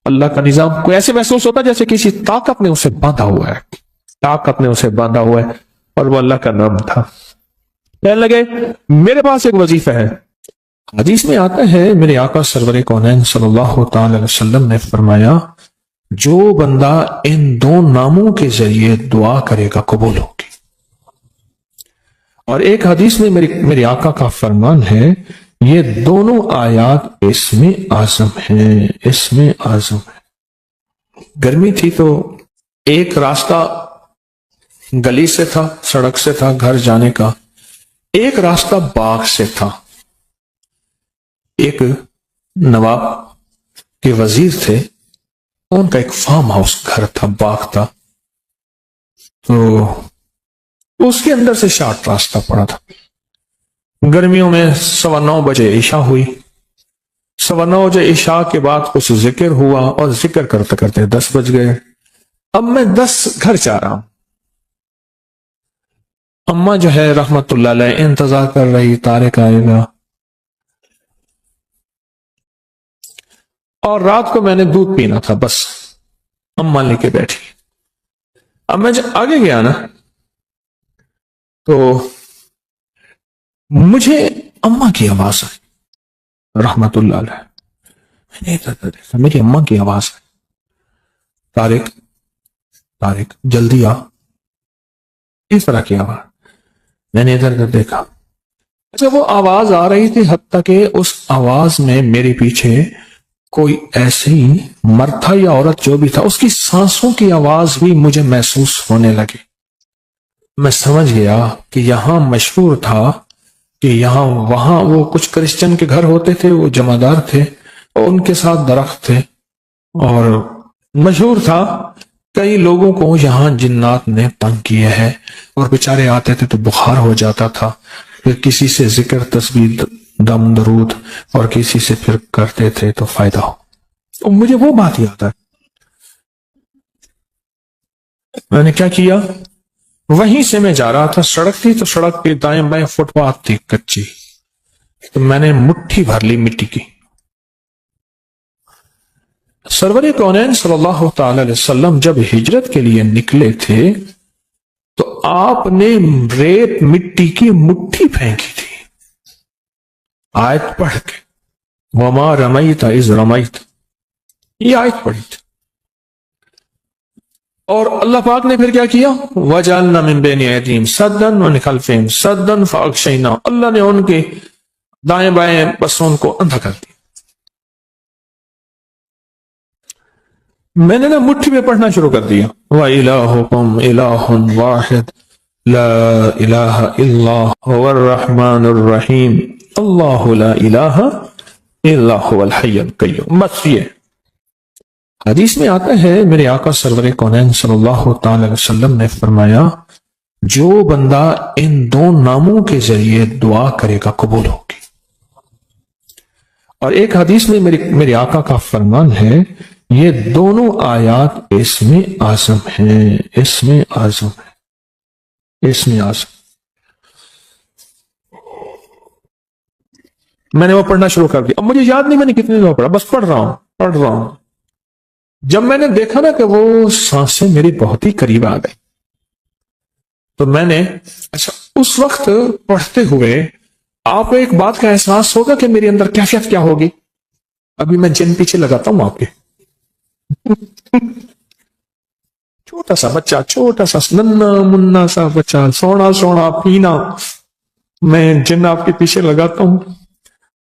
اللہ کا نظام کو ایسے محسوس ہوتا جیسے کسی طاقت نے اسے باندھا ہوا ہے، طاقت نے اسے باندھا ہوا ہے، اور وہ اللہ کا نام تھا۔ کہنے لگے میرے پاس ایک وظیفہ ہے۔ حدیث میں آتا ہے میرے آقا سرور کونین صلی اللہ تعالی علیہ وسلم نے فرمایا جو بندہ ان دو ناموں کے ذریعے دعا کرے گا قبول ہوگی۔ اور ایک حدیث میں میرے آقا کا فرمان ہے یہ دونوں آیات اسم اعظم ہیں، اسم اعظم ہے۔ گرمی تھی تو ایک راستہ گلی سے تھا، سڑک سے تھا گھر جانے کا، ایک راستہ باغ سے تھا۔ ایک نواب کے وزیر تھے، ان کا ایک فارم ہاؤس گھر تھا، باغ تھا، تو اس کے اندر سے شارٹ راستہ پڑا تھا۔ گرمیوں میں 9:15 بجے عشاء ہوئی، 9:15 بجے عشاء کے بعد کچھ ذکر ہوا، اور ذکر کرتے کرتے 10 بج گئے۔ اب میں 10 گھر جا رہا ہوں۔ اماں جو ہے رحمت اللہ علیہ انتظار کر رہی طارق آئے گا، اور رات کو میں نے دودھ پینا تھا، بس اماں لے کے بیٹھی۔ اب میں جب آگے گیا نا تو مجھے اماں کی آواز آئی رحمت اللہ علیہ۔ میں نے ادھر دیکھا، میری اماں کی آواز آئی، طارق طارق جلدی آ، اس طرح کی آواز۔ میں نے ادھر دیکھا، اچھا وہ آواز آ رہی تھی، حتیٰ کہ اس آواز میں میرے پیچھے کوئی ایسی مرد تھا یا عورت جو بھی تھا، اس کی سانسوں کی آواز بھی مجھے محسوس ہونے لگی۔ میں سمجھ گیا کہ یہاں مشہور تھا کہ یہاں وہاں وہ کچھ کرسچن کے گھر ہوتے تھے، وہ جمعدار تھے، اور ان کے ساتھ درخت تھے، اور مشہور تھا کئی لوگوں کو یہاں جنات نے تنگ کیے ہے، اور بیچارے آتے تھے تو بخار ہو جاتا تھا، پھر کسی سے ذکر تسبیح دم درود اور کسی سے پھر کرتے تھے تو فائدہ ہو۔ تو مجھے وہ بات یاد ہے، میں نے کیا کیا، وہیں سے میں جا رہا تھا، سڑک تھی تو سڑک کے دائیں بائیں فٹ پاتھ تھی کچی، تو میں نے مٹھی بھر لی مٹی کی۔ سرور کونین صلی اللہ تعالی علیہ وسلم جب ہجرت کے لیے نکلے تھے تو آپ نے ریت مٹی کی مٹھی پھینکی تھی، آیت پڑھ کے، وما رمیت اذ رمیت، یہ آیت پڑھی تھی۔ اور اللہ پاک نے پھر کیا کیا، وَجَعَلْنَا مِن بَيْنِ أَيْدِيهِمْ سَدًّا وَمِنْ خَلْفِهِمْ سَدًّا فَأَغْشَيْنَاهُمْ، اللہ نے ان کے دائیں بائیں بس ان کو اندھا کر دیا۔ میں نے نا مٹھی میں پڑھنا شروع کر دیا، وَإِلَٰهُكُمْ إِلَٰهٌ وَاحِدٌ لَا إِلَٰهَ إِلَّا هُوَ الرَّحْمَٰنُ الرَّحِيمُ اللَّهُ لَا إِلَٰهَ إِلَّا هُوَ الْحَيُّ الْقَيُّومُ۔ بس یہ حدیث میں آتا ہے میرے آقا سرور کونین صلی اللہ تعالی علیہ وسلم نے فرمایا جو بندہ ان دو ناموں کے ذریعے دعا کرے گا قبول ہوگی۔ اور ایک حدیث میں میرے آقا کا فرمان ہے یہ دونوں آیات اسم اعظم ہیں، اسم اعظم ہے، اسم اعظم۔ میں نے وہ پڑھنا شروع کر دیا، اب مجھے یاد نہیں میں نے کتنی دفعہ پڑھا، بس پڑھ رہا ہوں۔ جب میں نے دیکھا نا کہ وہ سانسیں میری بہت ہی قریب آ گئی، تو میں نے اچھا اس وقت پڑھتے ہوئے آپ کو ایک بات کا احساس ہوگا کہ میرے اندر کیفیت کیا ہوگی۔ ابھی میں جن پیچھے لگاتا ہوں آپ کے، چھوٹا سا بچہ، چھوٹا سا ننا منا سا بچہ، سونا سونا پینا، میں جن آپ کے پیچھے لگاتا ہوں،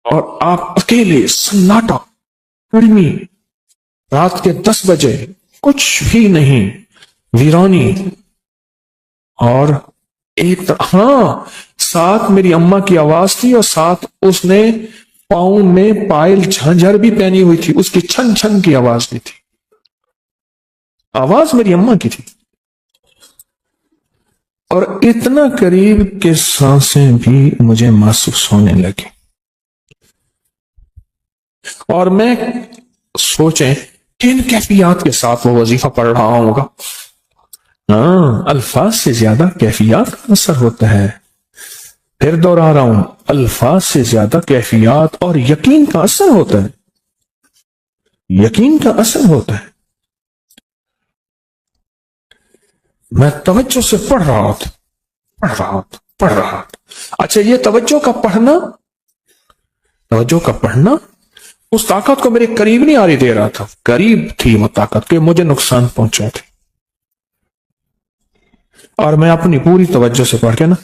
اور آپ اکیلے سناٹا، گرمی، رات کے 10 بجے، کچھ بھی نہیں، ویرانی، اور ایک ہاں ساتھ میری اماں کی آواز تھی، اور ساتھ اس نے پاؤں میں پائل جھنجھر بھی پہنی ہوئی تھی، اس کی چھن چھن کی آواز بھی تھی، آواز میری اماں کی تھی، اور اتنا قریب کہ سانسیں بھی مجھے محسوس ہونے لگی۔ اور میں سوچیں کن کیفیات کے ساتھ وہ وظیفہ پڑھ رہا ہوگا۔ ہاں، الفاظ سے زیادہ کیفیات کا اثر ہوتا ہے۔ پھر دوہرا رہا ہوں، الفاظ سے زیادہ کیفیات اور یقین کا اثر ہوتا ہے۔ یقین کا اثر ہوتا ہے. میں توجہ سے پڑھ رہا تھا. اچھا یہ توجہ کا پڑھنا اس طاقت کو میرے قریب نہیں آنے دے رہا تھا. قریب تھی وہ طاقت کہ مجھے نقصان پہنچا تھے. اور میں اپنی پوری توجہ سے پڑھ کے نا,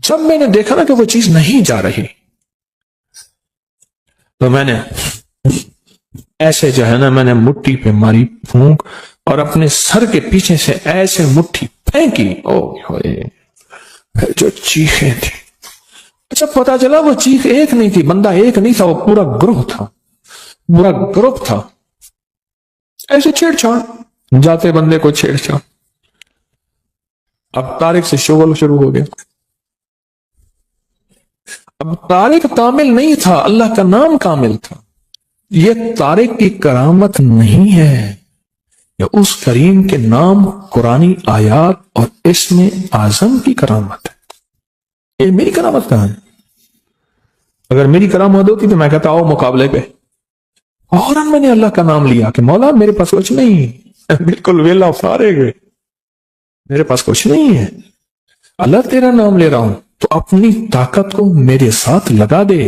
جب میں نے دیکھا نا کہ وہ چیز نہیں جا رہی, تو میں نے ایسے جو ہے نا, میں نے مٹھی پہ ماری پھونک اور اپنے سر کے پیچھے سے ایسے مٹھی پھینکی. جو چیخیں تھی, اچھا پتا چلا وہ چیخ ایک نہیں تھی, بندہ ایک نہیں تھا, وہ پورا گروپ تھا. ایسے چھیڑ چھاڑ, جاتے بندے کو چھیڑ چھاڑ. اب طارق سے شغل شروع ہو گیا. اب طارق کامل نہیں تھا, اللہ کا نام کامل تھا. یہ طارق کی کرامت نہیں ہے, یہ اس کریم کے نام, قرآنی آیات اور اسم اعظم کی کرامت ہے. یہ میری کرامت کہاں ہے؟ اگر میری کرامت ہوتی تو میں کہتا آؤ مقابلے پہ. اور میں نے اللہ کا نام لیا کہ مولا میرے پاس کچھ نہیں, بالکل ویلا فارغ ہے, میرے پاس کچھ نہیں ہے, اللہ تیرا نام لے رہا ہوں, تو اپنی طاقت کو میرے ساتھ لگا دے,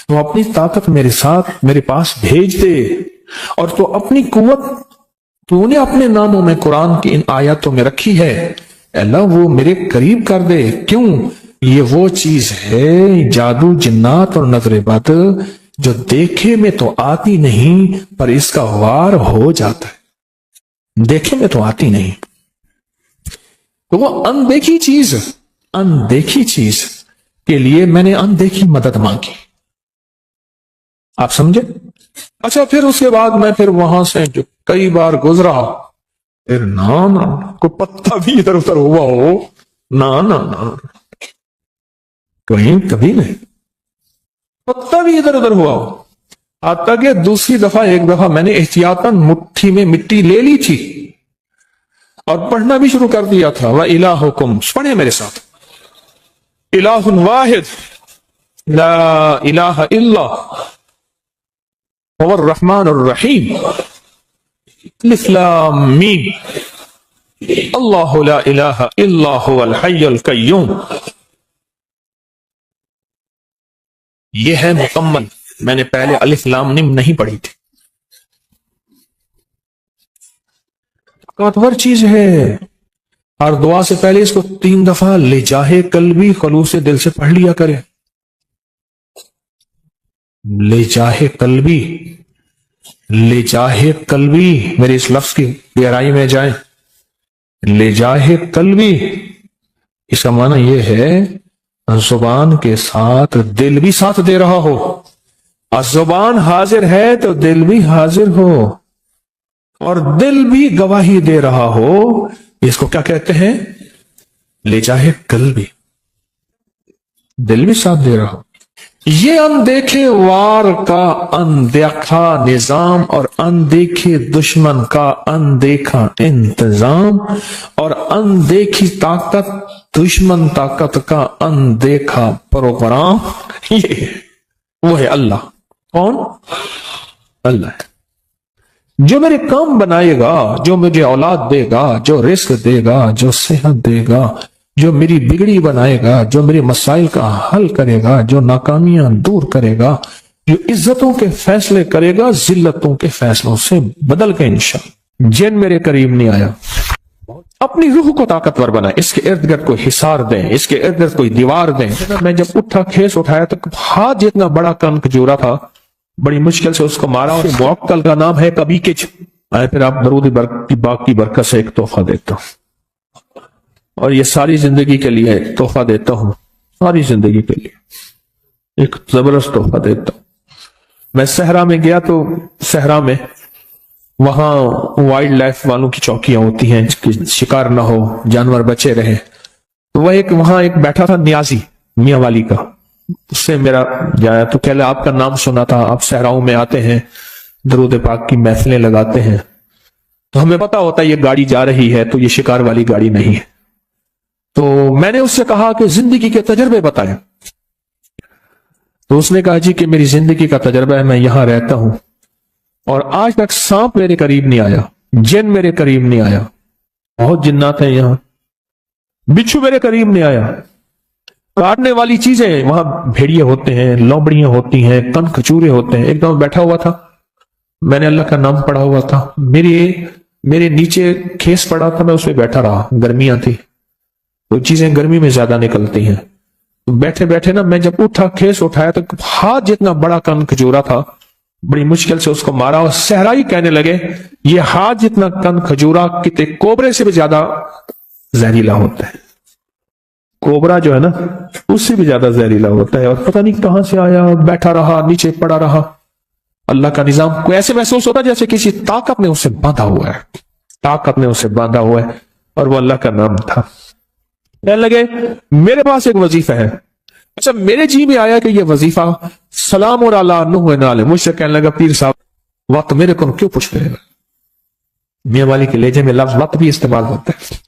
تو اپنی طاقت میرے ساتھ میرے پاس بھیج دے, اور تو اپنی قوت تو نے اپنے ناموں میں قرآن کی ان آیاتوں میں رکھی ہے, اللہ وہ میرے قریب کر دے. کیوں؟ یہ وہ چیز ہے جادو, جنات اور نظر بد جو دیکھے میں تو آتی نہیں پر اس کا وار ہو جاتا ہے. دیکھے میں تو آتی نہیں, تو وہ اندیکھی چیز کے لیے میں نے اندیکھی مدد مانگی. آپ سمجھے؟ اچھا پھر اس کے بعد میں پھر وہاں سے جو کئی بار گزرا, پھر نا کوئی پتا بھی ادھر ادھر ہوا ہو, نا کہیں کبھی نہیں پتا بھی ادھر ادھر ہوا ہو. حتیٰ کہ دوسری دفعہ ایک دفعہ میں نے احتیاطاً مٹھی میں مٹی لے لی تھی اور پڑھنا بھی شروع کر دیا تھا. وَإِلَٰهُكُمْ, پڑھیں میرے ساتھ, الہ واحد لا الہ الا هو الرحمن الرحیم, الف لام میم, اللہ لا الہ الا هو الحی القیوم. یہ ہے مکمل. میں نے پہلے الف لام میم نہیں پڑھی تھی. طاقتور چیز ہے. اور دعا سے پہلے اس کو 3 دفعہ لجاہ قلبی خلوص دل سے پڑھ لیا کرے. لجاہ قلبی, میرے اس لفظ کی گہرائی میں جائیں. لجاہ قلبی, اس کا معنی یہ ہے زبان کے ساتھ دل بھی ساتھ دے رہا ہو. اور زبان حاضر ہے تو دل بھی حاضر ہو, اور دل بھی گواہی دے رہا ہو. اس کو کیا کہتے ہیں؟ لجاہ قلبی, دل بھی ساتھ دے رہا ہو. یہ اندیکھے وار کا اندیکھا نظام, اور اندیکھے دشمن کا اندیکھا انتظام, اور اندیکھی طاقت دشمن طاقت کا اندیکھا پروگرام. یہ وہ ہے اللہ. کون؟ اللہ ہے جو میرے کام بنائے گا, جو مجھے اولاد دے گا, جو رزق دے گا, جو صحت دے گا, جو میری بگڑی بنائے گا, جو میرے مسائل کا حل کرے گا, جو ناکامیاں دور کرے گا, جو عزتوں کے فیصلے کرے گا ذلتوں کے فیصلوں سے بدل کے انشاءاللہ. جن میرے قریب نہیں آیا, اپنی روح کو طاقتور بنائے, اس کے ارد گرد کوئی حصار دیں, اس کے ارد گرد کوئی دیوار دیں. میں جب اٹھا کھیس اٹھایا تو ہاتھ جتنا بڑا کان کھجورا تھا, بڑی مشکل سے اس کو مارا. اور موکل کا نام ہے کبھی کچھ. پھر آپ درود باغ کی برکت سے ایک تحفہ دیتا ہوں, اور یہ ساری زندگی کے لیے تحفہ دیتا ہوں, ساری زندگی کے لیے ایک زبردست تحفہ دیتا ہوں. میں صحرا میں گیا تو صحرا میں وہاں وائلڈ لائف والوں کی چوکیاں ہوتی ہیں کہ شکار نہ ہو, جانور بچے رہے. تو وہ وہاں ایک بیٹھا تھا نیازی میاں والی کا, اس سے میرا جایا تو کہہ لے آپ کا نام سنا تھا, آپ صحراؤں میں آتے ہیں, درود پاک کی محفلیں لگاتے ہیں, تو ہمیں پتا ہوتا ہے یہ گاڑی جا رہی ہے تو یہ شکار والی گاڑی نہیں ہے. تو میں نے اس سے کہا کہ زندگی کے تجربے بتائیں. تو اس نے کہا جی کہ میری زندگی کا تجربہ ہے, میں یہاں رہتا ہوں اور آج تک سانپ میرے قریب نہیں آیا، جن میرے قریب نہیں آیا، بہت جنات ہیں یہاں، بچھو میرے قریب نہیں آیا، کاٹنے والی چیزیں وہاں بھیڑیے ہوتے ہیں، لومڑیاں ہوتی ہیں، کن کھچورے ہوتے ہیں۔ ایک دم بیٹھا ہوا تھا، میں نے اللہ کا نام پڑھا ہوا تھا، میرے نیچے کھیس پڑا تھا، میں اس پہ بیٹھا رہا، گرمیاں تھی تو چیزیں گرمی میں زیادہ نکلتی ہیں، تو بیٹھے بیٹھے نا میں جب اٹھا، کھیس اٹھایا تو ہاتھ جتنا بڑا کن کھجورا تھا، بڑی مشکل سے اس کو مارا، اور صحرائی کہنے لگے یہ ہاتھ جتنا کن کھجورا کتے کوبرے سے بھی زیادہ زہریلا ہوتا ہے، کوبرا جو ہے نا اس سے بھی زیادہ زہریلا ہوتا ہے، اور پتہ نہیں کہاں سے آیا، بیٹھا رہا، نیچے پڑا رہا۔ اللہ کا نظام کو ایسے محسوس ہوتا ہے جیسے کسی طاقت نے اسے باندھا ہوا ہے، طاقت نے اسے باندھا ہوا ہے، اور وہ اللہ کا نام تھا۔ کہنے لگے میرے پاس ایک وظیفہ ہے۔ اچھا میرے جی میں آیا کہ یہ وظیفہ سلام اور علی نوح علیہ، مجھ سے کہنے لگا پیر صاحب وقت میرے کو کیوں پوچھ رہے ہیں؟ میاں والی کے لہجے میں لفظ وقت بھی استعمال ہوتا ہے۔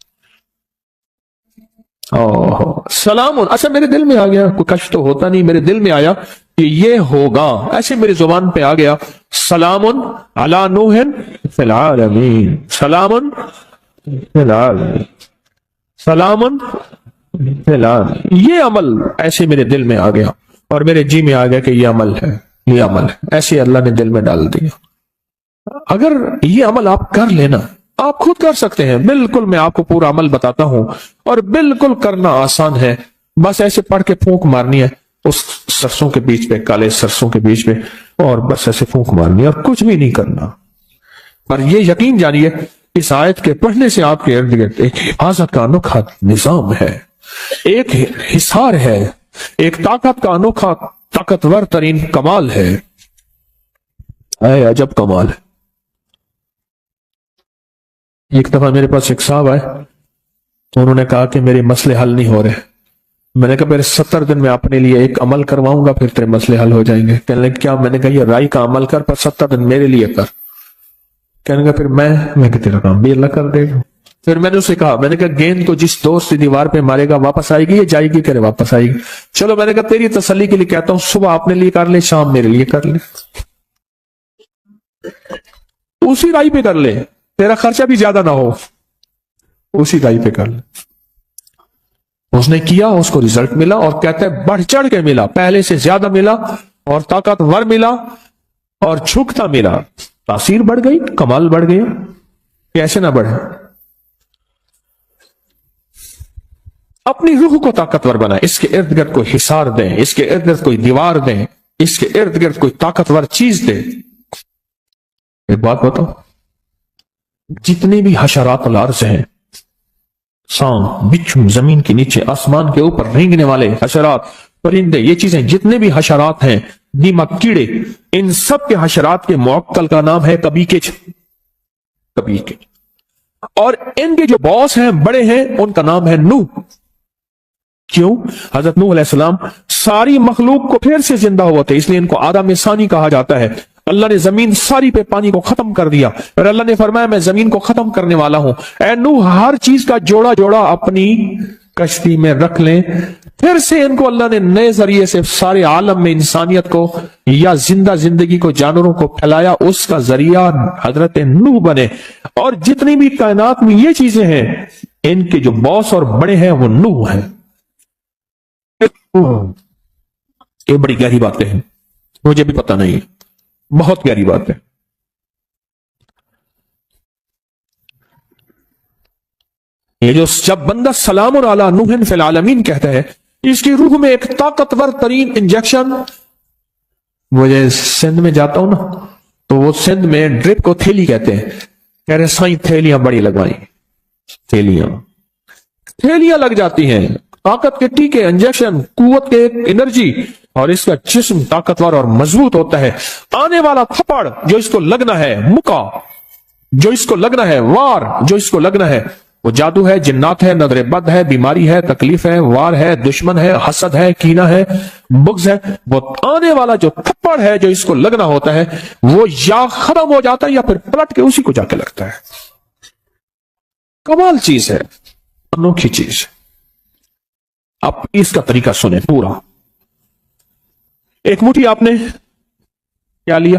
سلام، اچھا میرے دل میں آ گیا، کوئی کشف تو ہوتا نہیں، میرے دل میں آیا کہ یہ ہوگا، ایسے میری زبان پہ آ گیا، سلام علی نوح فی العالمین، سلام فی العالمین، سلام فی العالمین۔ یہ عمل ایسے میرے دل میں آ گیا، اور میرے جی میں آ گیا کہ یہ عمل ہے، یہ عمل ہے، ایسے اللہ نے دل میں ڈال دیا۔ اگر یہ عمل آپ کر لینا، آپ خود کر سکتے ہیں، بالکل میں آپ کو پورا عمل بتاتا ہوں، اور بالکل کرنا آسان ہے، بس ایسے پڑھ کے پھونک مارنی ہے اس سرسوں کے بیچ پہ، کالے سرسوں کے بیچ میں، اور بس ایسے پھونک مارنی ہے، اور کچھ بھی نہیں کرنا۔ پر یہ یقین جانیے اس آیت کے پڑھنے سے آپ کے ارد گرد ایک حفاظت کا انوکھا نظام ہے، ایک حصار ہے، ایک طاقت کا انوکھا طاقتور ترین کمال ہے، اے عجب کمال ہے۔ ایک دفعہ میرے پاس ایک صاحب آئے تو انہوں نے کہا کہ میرے مسئلے حل نہیں ہو رہے۔ میں نے کہا پھر 70 دن میں اپنے لیے ایک عمل کرواؤں گا، پھر تیرے مسئلے حل ہو جائیں گے۔ کہنے لگے کیا؟ میں نے کہا یہ رائی کا عمل کر، پر 70 دن میرے لیے کر۔ کہنے لگا پھر میں کہ تیرا کام بھی اللہ کر دے گا۔ پھر میں نے اسے کہا، میں نے کہا گیند کو جس دوست سے دیوار پہ مارے گا واپس آئے گی یا جائے گی؟ کرے واپس آئے گی۔ چلو میں نے کہا تیری تسلی کے لیے کہتا ہوں، صبح اپنے لیے کر لے، شام میرے لیے کر لے، اسی رائی پہ کر لے، تیرا خرچہ بھی زیادہ نہ ہو، اسی رائی پہ کر لے۔ اس نے کیا، اس کو ریزلٹ ملا، اور کہتا ہے بڑھ چڑھ کے ملا، پہلے سے زیادہ ملا، اور طاقتور ملا، اور جھکتا ملا، تاثیر بڑھ گئی، کمال بڑھ گیا۔ کیسے نہ بڑھے؟ اپنی روح کو طاقتور بنائیں، اس کے ارد گرد کوئی حصار دیں، اس کے ارد گرد کوئی دیوار دیں، اس کے ارد گرد کوئی طاقتور چیز دیں۔ ایک بات بتاؤ، جتنے بھی حشرات الارض ہیں، سانپ، بچھو، زمین کے نیچے، آسمان کے اوپر رینگنے والے حشرات، پرندے، یہ چیزیں جتنے بھی حشرات ہیں، دیمک، کیڑے، ان سب کے حشرات کے معقل کا نام ہے کبیکج، کبیکج۔ اور ان کے جو باس ہیں، بڑے ہیں، ان کا نام ہے نوح۔ کیوں؟ حضرت نوح علیہ السلام ساری مخلوق کو پھر سے زندہ ہوا تھے، اس لیے ان کو آدم ثانی کہا جاتا ہے۔ اللہ نے زمین ساری پہ پانی کو ختم کر دیا، اور اللہ نے فرمایا میں زمین کو ختم کرنے والا ہوں، اے نوح ہر چیز کا جوڑا جوڑا اپنی کشتی میں رکھ لیں۔ پھر سے ان کو اللہ نے نئے ذریعے سے سارے عالم میں انسانیت کو یا زندہ زندگی کو، جانوروں کو پھیلایا، اس کا ذریعہ حضرت نوح بنے۔ اور جتنی بھی کائنات میں یہ چیزیں ہیں، ان کے جو باس اور بڑے ہیں وہ نوح ہیں۔ یہ بڑی گہری باتیں ہیں، مجھے بھی پتہ نہیں ہے، بہت گہری بات ہے۔ یہ جو جب بندہ سلام علی نوح فی العالمین کہتا ہے، اس کی روح میں ایک طاقتور ترین انجیکشن۔ مجھے سندھ میں جاتا ہوں نا، تو وہ سندھ میں ڈرپ کو تھیلی کہتے ہیں، کہہ رہے سائیں تھیلیاں بڑی لگوائیں، تھیلیاں لگ جاتی ہیں، طاقت کے ٹیکے، انجیکشن، قوت کے انرجی، اور اس کا جسم طاقتور اور مضبوط ہوتا ہے۔ آنے والا تھپڑ جو اس کو لگنا ہے، مکا جو اس کو لگنا ہے، وار جو اس کو لگنا ہے، وہ جادو ہے، جنات ہے، نظر بد ہے، بیماری ہے، تکلیف ہے، وار ہے، دشمن ہے، حسد ہے، کینہ ہے، بغض ہے۔ وہ آنے والا جو تھپڑ ہے جو اس کو لگنا ہوتا ہے، وہ یا ختم ہو جاتا ہے یا پھر پلٹ کے اسی کو جا کے لگتا ہے۔ کمال چیز ہے، انوکھی چیز۔ آپ اس کا طریقہ سنیں پورا۔ ایک مٹھی آپ نے کیا لیا؟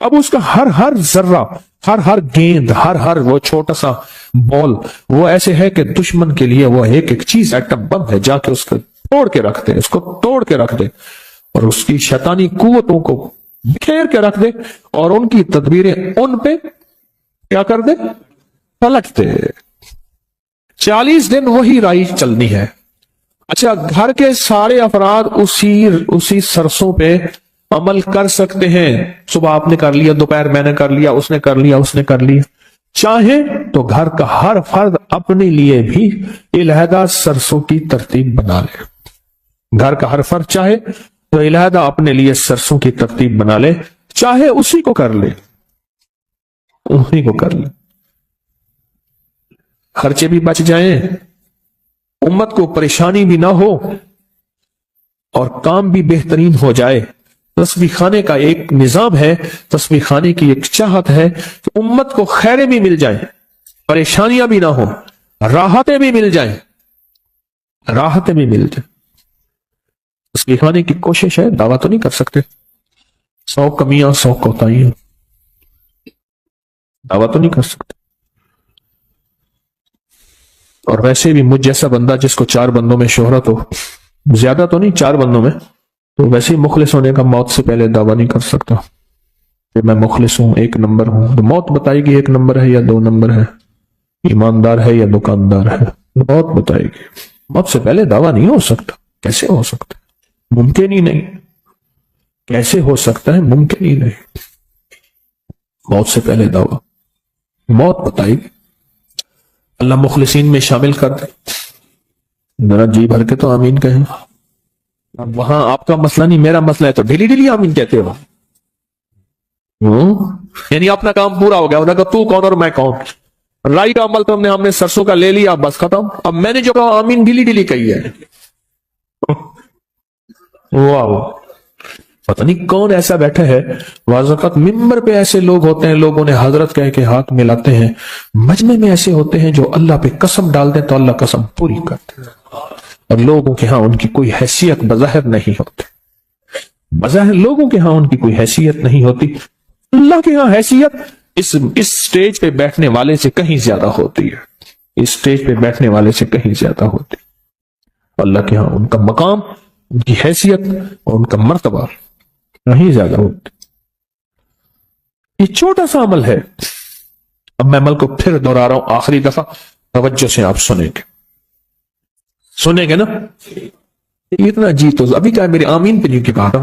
اب اس کا ہر ذرہ، ہر گیند، ہر وہ چھوٹا سا بال وہ ایسے ہے کہ دشمن کے لیے وہ ایک چیز ایٹم بم ہے، جا کے اس کو توڑ کے رکھ دے، اس کو توڑ کے رکھ دے اور اس کی شیطانی قوتوں کو بکھیر کے رکھ دے اور ان کی تدبیریں ان پہ کیا کر دے، پلٹ دے۔ 40 دن وہی رائی چلنی ہے۔ اچھا، گھر کے سارے افراد اسی سرسوں پہ عمل کر سکتے ہیں۔ صبح آپ نے کر لیا، دوپہر میں نے کر لیا، اس نے کر لیا، اس نے کر لیا۔ چاہے تو گھر کا ہر فرد اپنے لیے بھی علیحدہ سرسوں کی ترتیب بنا لے۔ گھر کا ہر فرد چاہے تو علیحدہ اپنے لیے سرسوں کی ترتیب بنا لے، چاہے اسی کو کر لے، اسی کو کر لے۔ خرچے بھی بچ جائیں، امت کو پریشانی بھی نہ ہو اور کام بھی بہترین ہو جائے۔ تسبیح خانے کا ایک نظام ہے، تسبیح خانے کی ایک چاہت ہے کہ امت کو خیریں بھی مل جائیں، پریشانیاں بھی نہ ہو، راحتیں بھی مل جائیں، راحتیں بھی مل جائیں۔ تسبیح خانے کی کوشش ہے، دعویٰ تو نہیں کر سکتے، 100 کمیاں 100 کوتاہیاں، دعویٰ تو نہیں کر سکتے۔ اور ویسے بھی مجھ جیسا بندہ جس کو 4 بندوں میں شہرت ہو، زیادہ تو نہیں، 4 بندوں میں، تو ویسے ہی مخلص ہونے کا موت سے پہلے دعویٰ نہیں کر سکتا کہ میں مخلص ہوں، 1 نمبر ہوں۔ تو موت بتائے گی 1 نمبر ہے یا 2 نمبر ہے، ایماندار ہے یا دکاندار ہے، موت بتائے گی۔ موت سے پہلے دعویٰ نہیں ہو سکتا، کیسے ہو سکتا ہے؟ ممکن ہی نہیں، کیسے ہو سکتا ہے؟ ممکن ہی نہیں۔ موت سے پہلے دعویٰ، موت بتائے گی۔ اللہ مخلصین میں شامل کر دے، ذرا جی بھر کے تو آمین کہیں۔ اب وہاں آپ کا مسئلہ نہیں، میرا مسئلہ ہے، تو ڈیلی آمین کہتے ہو، یعنی اپنا کام پورا ہو گیا، انہوں نے کہا تو کون اور میں کون، رائی کا عمل تو ہم نے سرسوں کا لے لیا، بس ختم۔ اب میں نے جو کہا آمین ڈیلی کہی ہے، واو، پتہ نہیں کون ایسا بیٹھا ہے۔ بعض اوقات ممبر پہ ایسے لوگ ہوتے ہیں، لوگ انہیں حضرت کہہ کے ہاتھ ملاتے ہیں، مجمع میں ایسے ہوتے ہیں جو اللہ پہ قسم ڈال دیں تو اللہ قسم پوری کرتے ہیں، اور لوگوں کے ہاں ان کی کوئی حیثیت بظاہر نہیں ہوتی، بظاہر لوگوں کے ہاں ان کی کوئی حیثیت نہیں ہوتی، اللہ کے ہاں حیثیت اس سٹیج پہ بیٹھنے والے سے کہیں زیادہ ہوتی ہے، اس سٹیج پہ بیٹھنے والے سے کہیں زیادہ ہوتی ہے۔ اللہ کے ہاں ان کا مقام، ان کی حیثیت اور ان کا مرتبہ نہیں زیادہ ہوتی۔ یہ چھوٹا سا عمل ہے۔ اب میں عمل کو پھر دہرا رہا ہوں آخری دفعہ، توجہ سے آپ سنیں گے نا؟ اتنا جی تو ابھی کیا میری آمین پہ نہیں کی بات،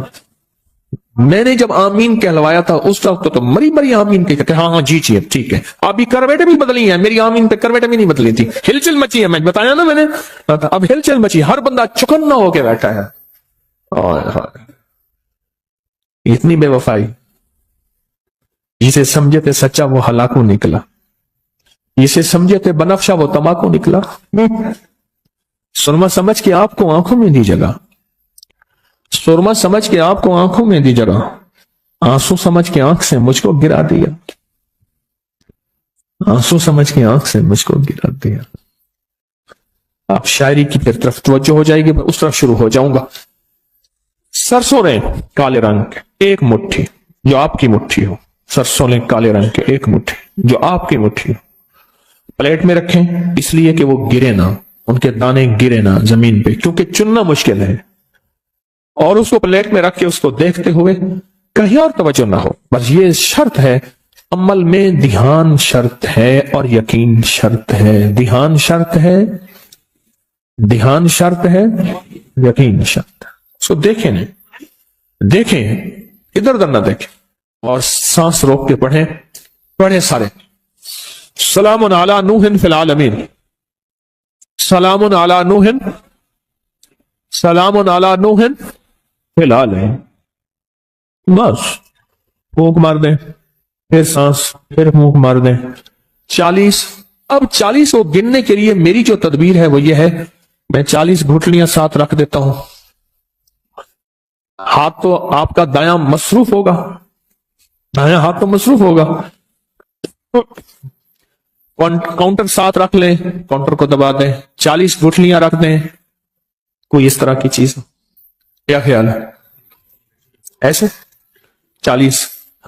میں نے جب آمین کہلوایا تھا اس وقت تو مری آمین کہ ہاں جی ٹھیک ہے۔ ابھی کرویٹیں بھی بدلی ہیں، میری آمین پہ کرویٹیں بھی نہیں بدلی تھی، ہلچل مچی ہے، میں بتایا نا میں نے، اب ہلچل مچی، ہر بندہ چکنا ہو کے بیٹھا ہے۔ اتنی بے وفائی، جسے سمجھے تھے سچا وہ ہلاکو نکلا، جسے سمجھے تھے بنفشا وہ تماکو نکلا۔ سرما سمجھ کے آپ کو آنکھوں میں دی جگہ، سرما سمجھ کے آپ کو آنکھوں میں دی جگہ، آنسو سمجھ کے آنکھ سے مجھ کو گرا دیا، آنسو سمجھ کے آنکھ سے مجھ کو گرا دیا۔ آپ شاعری کی پھر طرف توجہ ہو جائے گی، میں اس طرف شروع ہو جاؤں گا۔ سرسوں نے کالے رنگ کے 1 مٹھی جو آپ کی مٹھی ہو، سرسوں نے کالے رنگ کے 1 مٹھی جو آپ کی مٹھی ہو، پلیٹ میں رکھیں، اس لیے کہ وہ گرے نہ، ان کے دانے گرے نہ زمین پہ، کیونکہ چننا مشکل ہے، اور اس کو پلیٹ میں رکھ کے اس کو دیکھتے ہوئے کہیں اور توجہ نہ ہو۔ بس یہ شرط ہے، عمل میں دھیان شرط ہے اور یقین شرط ہے، دھیان شرط ہے، دھیان شرط ہے، یقین شرط ہے۔ اس کو دیکھیں نہیں، دیکھیں ادھر ادھر نہ دیکھیں، اور سانس روک کے پڑھیں سارے۔ سلام علی نوح فی العالمین، سلام علی نوح، سلام علی نوح فی العالمین، بس پھونک مار دیں، پھر سانس، پھر پھونک مار دیں۔ 40، اب 40 کو گننے کے لیے میری جو تدبیر ہے وہ یہ ہے، میں 40 گھٹلیاں ساتھ رکھ دیتا ہوں، ہاتھ تو آپ کا دایاں مصروف ہوگا، دایاں ہاتھ تو مصروف ہوگا، کاؤنٹر ساتھ رکھ لیں، کاؤنٹر کو دبا دیں، 40 گٹھلیاں رکھ دیں، کوئی اس طرح کی چیز، کیا خیال ہے؟ ایسے 40